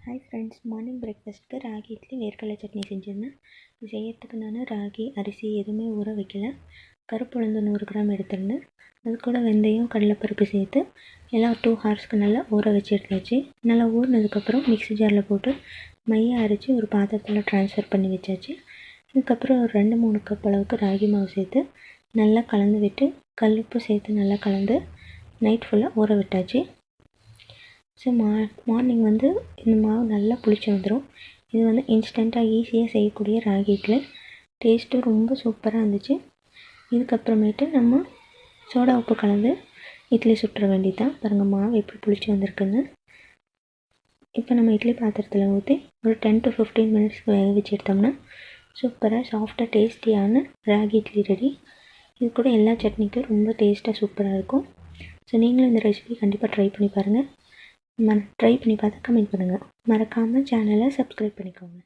Hi friends, morning பிரேக்ஃபாஸ்ட்டுக்கு ராகி இட்லி வேர்க்கடலை சட்னி செஞ்சுருந்தேன். இது செய்யறதுக்கு நான் ராகி அரிசி எதுவுமே ஊற வைக்கல. கருப்பு உளுந்து 100 கிராம் எடுத்துருந்தேன். அது கூட வெந்தயம் கடலைப்பருப்பு சேர்த்து எல்லாம் 2 ஹார்ஸ்க்கு நல்லா ஊற வச்சு எடுத்தாச்சு. நல்லா ஊறினதுக்கப்புறம் மிக்ஸி ஜாரில் போட்டு மையாக அரைச்சி ஒரு பாத்திரத்தில் ட்ரான்ஸ்ஃபர் பண்ணி வச்சாச்சு. இதுக்கப்புறம் ஒரு 2-3 கப் அளவுக்கு ராகி மாவு சேர்த்து நல்லா கலந்து விட்டு கல்லுப்பு சேர்த்து நல்லா கலந்து நைட் ஃபுல்லாக ஊற விட்டாச்சு. ஸோ மார்னிங் இந்த மாவு நல்லா புளிச்சு வந்துடும். இது இன்ஸ்டண்ட்டாக ஈஸியாக செய்யக்கூடிய ராகி இட்லி. டேஸ்ட்டும் ரொம்ப சூப்பராக இருந்துச்சு. இதுக்கப்புறமேட்டு நம்ம சோடா உப்பு கலந்து இட்லி சுட்டுற வேண்டியதான். பாருங்கள் மாவு எப்படி புளிச்சு வந்திருக்குன்னு. இப்போ நம்ம இட்லி பாத்திரத்தில் ஊற்றி ஒரு 10 to 15 மினிட்ஸ் வேக வச்சு எடுத்தோம்னா சூப்பராக சாஃப்டாக டேஸ்டியான ராகி இட்லி ரெடி. இது கூட எல்லா சட்னிக்கும் ரொம்ப டேஸ்ட்டாக சூப்பராக இருக்கும். ஸோ நீங்களும் இந்த ரெசிபி கண்டிப்பாக ட்ரை பண்ணி பாருங்கள். ட்ரை பண்ணி பார்த்து கமெண்ட் பண்ணுங்கள். மறக்காமல் சேனலை சப்ஸ்கிரைப் பண்ணிக்கோங்க.